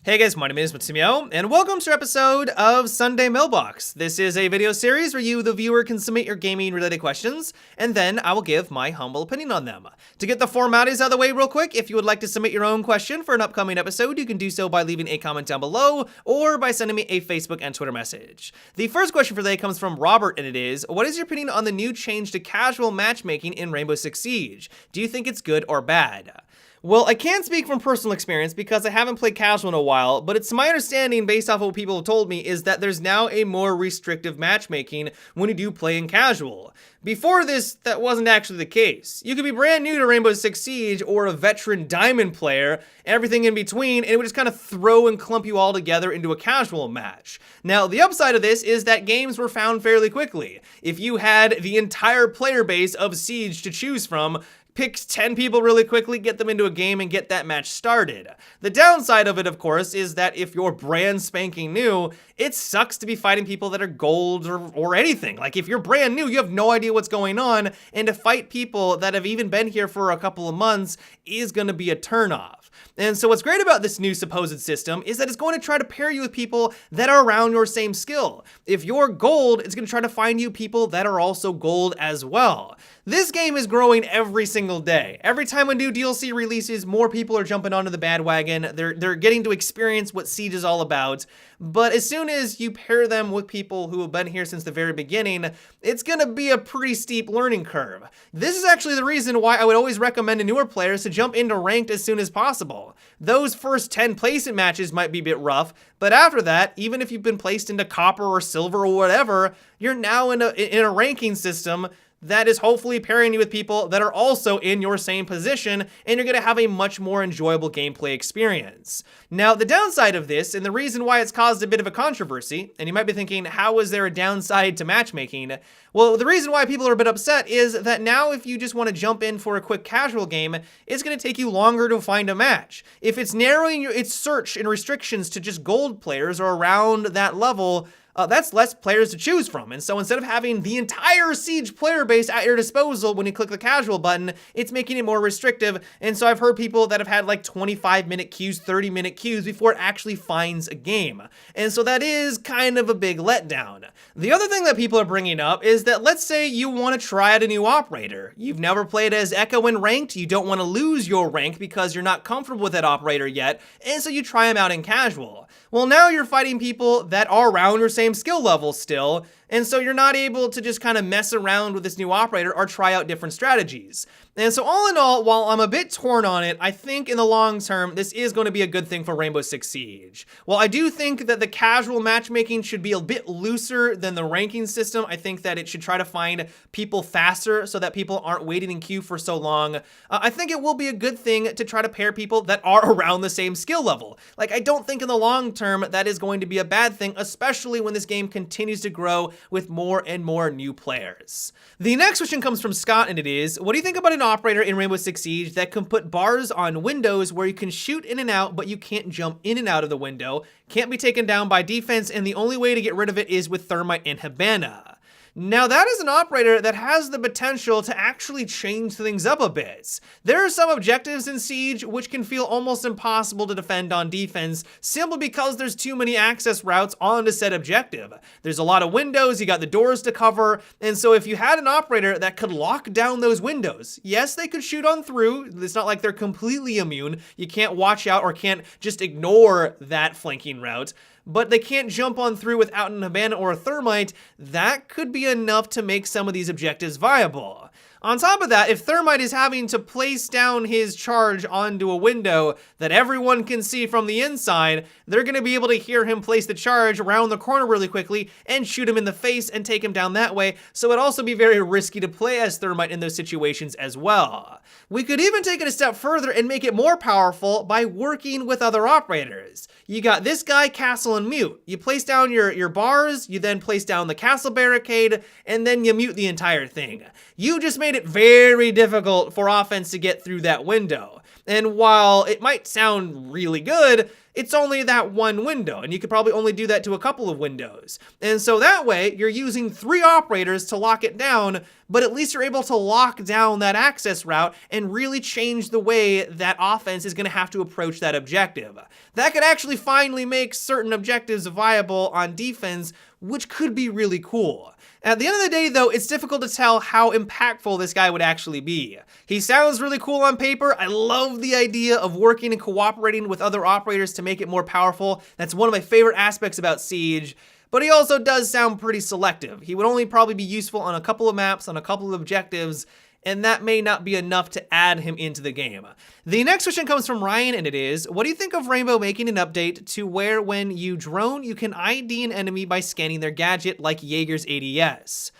Hey guys, my name is Matsumo, and welcome to our episode of Sunday Mailbox. This is a video series where you, the viewer, can submit your gaming-related questions, and then I will give my humble opinion on them. To get the formalities out of the way real quick, if you would like to submit your own question for an upcoming episode, you can do so by leaving a comment down below, or by sending me a Facebook and Twitter message. The first question for today comes from Robert, and it is, what is your opinion on the new change to casual matchmaking in Rainbow Six Siege? Do you think it's good or bad? Well, I can't speak from personal experience because I haven't played casual in a while, but it's my understanding based off of what people have told me is that there's now a more restrictive matchmaking when you do play in casual. Before this, that wasn't actually the case. You could be brand new to Rainbow Six Siege or a veteran diamond player, everything in between, and it would just kind of throw and clump you all together into a casual match. Now, the upside of this is that games were found fairly quickly. If you had the entire player base of Siege to choose from, pick 10 people really quickly, get them into a game, and get that match started. The downside of it, of course, is that if you're brand spanking new, it sucks to be fighting people that are gold or anything. Like, if you're brand new, you have no idea what's going on, and to fight people that have even been here for a couple of months is going to be a turnoff. And so what's great about this new supposed system is that it's going to try to pair you with people that are around your same skill. If you're gold, it's going to try to find you people that are also gold as well. This game is growing every single day. Every time a new DLC releases, more people are jumping onto the bandwagon. They're getting to experience what Siege is all about. But as soon as you pair them with people who have been here since the very beginning, it's gonna be a pretty steep learning curve. This is actually the reason why I would always recommend to newer players to jump into ranked as soon as possible. Those first 10 placement matches might be a bit rough, but after that, even if you've been placed into copper or silver or whatever, you're now in a ranking system that is hopefully pairing you with people that are also in your same position, and you're gonna have a much more enjoyable gameplay experience. Now, the downside of this, and the reason why it's caused a bit of a controversy, and you might be thinking, how is there a downside to matchmaking? Well, the reason why people are a bit upset is that now if you just want to jump in for a quick casual game, it's going to take you longer to find a match. If it's narrowing its search and restrictions to just gold players or around that level, that's less players to choose from. And so instead of having the entire Siege player base at your disposal when you click the casual button, it's making it more restrictive. And so I've heard people that have had like 25-minute queues, 30-minute queues before it actually finds a game. And so that is kind of a big letdown. The other thing that people are bringing up is that let's say you want to try out a new operator. You've never played as Echo in ranked, you don't want to lose your rank because you're not comfortable with that operator yet, and so you try him out in casual. Well, now you're fighting people that are around your same skill level still, and so you're not able to just kind of mess around with this new operator or try out different strategies. And so all in all, while I'm a bit torn on it, I think in the long term, this is going to be a good thing for Rainbow Six Siege. While I do think that the casual matchmaking should be a bit looser than the ranking system, I think that it should try to find people faster so that people aren't waiting in queue for so long. I think it will be a good thing to try to pair people that are around the same skill level. Like, I don't think in the long term that is going to be a bad thing, especially when this game continues to grow with more and more new players. The next question comes from Scott, and it is, what do you think about an operator in Rainbow Six Siege that can put bars on windows where you can shoot in and out, but you can't jump in and out of the window, can't be taken down by defense, and the only way to get rid of it is with Thermite and Hibana? Now, that is an operator that has the potential to actually change things up a bit. There are some objectives in Siege which can feel almost impossible to defend on defense simply because there's too many access routes onto said objective. There's a lot of windows, you got the doors to cover, and so if you had an operator that could lock down those windows, yes, they could shoot on through. It's not like they're completely immune. You can't watch out or can't just ignore that flanking route, but they can't jump on through without an Hibana or a Thermite. That could be enough to make some of these objectives viable. On top of that, if Thermite is having to place down his charge onto a window that everyone can see from the inside, they're going to be able to hear him place the charge around the corner really quickly and shoot him in the face and take him down that way, so it'd also be very risky to play as Thermite in those situations as well. We could even take it a step further and make it more powerful by working with other operators. You got this guy, Castle and Mute. You place down your bars, you then place down the castle barricade, and then you mute the entire thing. You just made it very difficult for offense to get through that window. And while it might sound really good, it's only that one window, and you could probably only do that to a couple of windows. And so that way, you're using 3 operators to lock it down, but at least you're able to lock down that access route and really change the way that offense is going to have to approach that objective. That could actually finally make certain objectives viable on defense, which could be really cool. At the end of the day, though, it's difficult to tell how impactful this guy would actually be. He sounds really cool on paper. I love the idea of working and cooperating with other operators to make it more powerful. That's one of my favorite aspects about Siege. But he also does sound pretty selective. He would only probably be useful on a couple of maps, on a couple of objectives, and that may not be enough to add him into the game. The next question comes from Ryan, and it is, what do you think of Rainbow making an update to where when you drone, you can ID an enemy by scanning their gadget like Jaeger's ADS?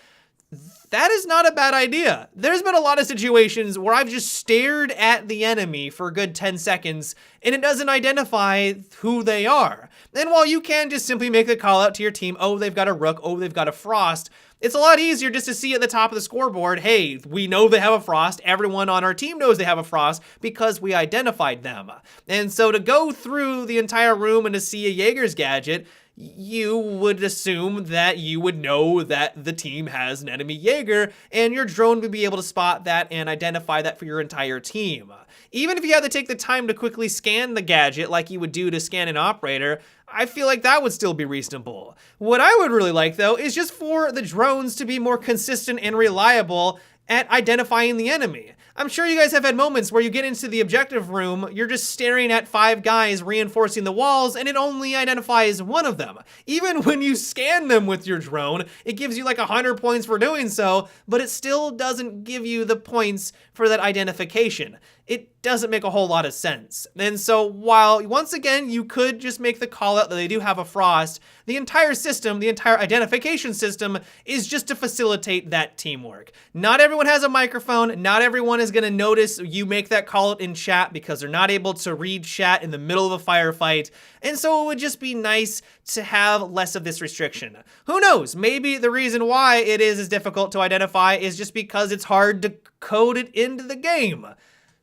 That is not a bad idea. There's been a lot of situations where I've just stared at the enemy for a good 10 seconds and it doesn't identify who they are. And while you can just simply make the call out to your team, oh, they've got a Rook, oh, they've got a Frost, it's a lot easier just to see at the top of the scoreboard, hey, we know they have a Frost, everyone on our team knows they have a Frost because we identified them. And so to go through the entire room and to see a Jaeger's gadget, you would assume that you would know that the team has an enemy Jaeger, and your drone would be able to spot that and identify that for your entire team. Even if you had to take the time to quickly scan the gadget like you would do to scan an operator, I feel like that would still be reasonable. What I would really like, though, is just for the drones to be more consistent and reliable at identifying the enemy. I'm sure you guys have had moments where you get into the objective room, you're just staring at 5 guys reinforcing the walls, and it only identifies one of them. Even when you scan them with your drone, it gives you like 100 points for doing so, but it still doesn't give you the points for that identification. It doesn't make a whole lot of sense. And so while, once again, you could just make the call out that they do have a Frost, the entire system, the entire identification system is just to facilitate that teamwork. Not everyone has a microphone. Not everyone is going to notice you make that call out in chat because they're not able to read chat in the middle of a firefight. And so it would just be nice to have less of this restriction. Who knows? Maybe the reason why it is as difficult to identify is just because it's hard to code it into the game.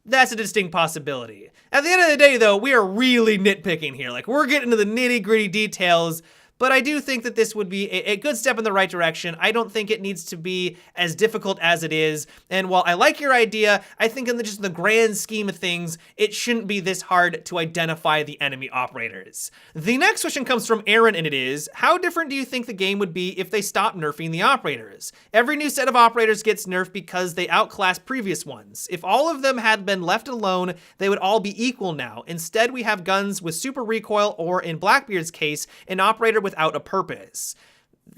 That's a distinct possibility. At the end of the day, though, we are really nitpicking here. Like, we're getting into the nitty-gritty details, but I do think that this would be a good step in the right direction. I don't think it needs to be as difficult as it is. And while I like your idea, I think in just the grand scheme of things, it shouldn't be this hard to identify the enemy operators. The next question comes from Aaron, and it is, how different do you think the game would be if they stopped nerfing the operators? Every new set of operators gets nerfed because they outclass previous ones. If all of them had been left alone, they would all be equal now. Instead, we have guns with super recoil, or in Blackbeard's case, an operator without a purpose.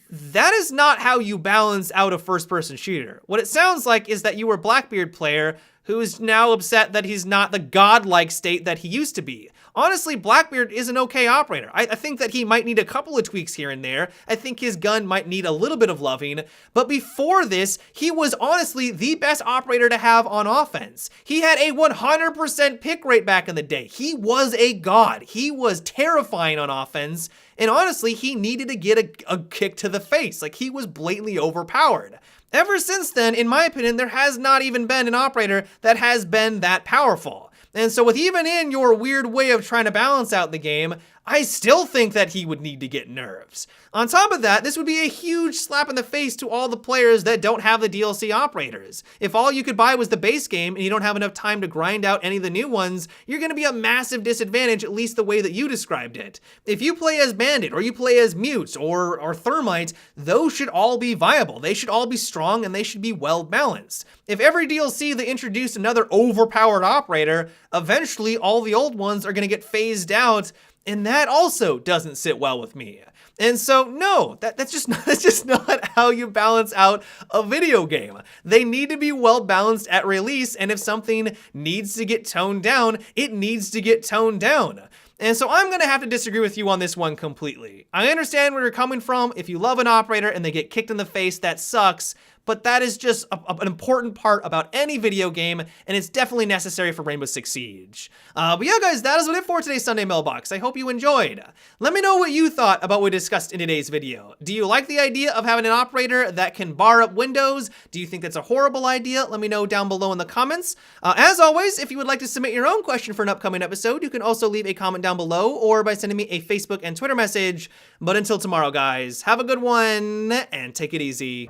That is not how you balance out a first-person shooter. What it sounds like is that you were a Blackbeard player who is now upset that he's not the godlike state that he used to be. Honestly, Blackbeard is an okay operator. I think that he might need a couple of tweaks here and there. I think his gun might need a little bit of loving. But before this, he was honestly the best operator to have on offense. He had a 100% pick rate back in the day. He was a god. He was terrifying on offense. And honestly, he needed to get a kick to the face. Like, he was blatantly overpowered. Ever since then, in my opinion, there has not even been an operator that has been that powerful. And so with even in your weird way of trying to balance out the game, I still think that he would need to get nerfs. On top of that, this would be a huge slap in the face to all the players that don't have the DLC operators. If all you could buy was the base game and you don't have enough time to grind out any of the new ones, you're going to be a massive disadvantage, at least the way that you described it. If you play as Bandit, or you play as Mute, or Thermite, those should all be viable. They should all be strong and they should be well balanced. If every DLC they introduced another overpowered operator, eventually all the old ones are going to get phased out, and that also doesn't sit well with me. And so, no, that's just not how you balance out a video game. They need to be well balanced at release, and if something needs to get toned down, it needs to get toned down. And so I'm going to have to disagree with you on this one completely. I understand where you're coming from. If you love an operator and they get kicked in the face, that sucks. but that is just an important part about any video game, and it's definitely necessary for Rainbow Six Siege. But yeah, guys, that is it for today's Sunday Mailbox. I hope you enjoyed. Let me know what you thought about what we discussed in today's video. Do you like the idea of having an operator that can bar up windows? Do you think that's a horrible idea? Let me know down below in the comments. As always, if you would like to submit your own question for an upcoming episode, you can also leave a comment down below or by sending me a Facebook and Twitter message. But until tomorrow, guys, have a good one and take it easy.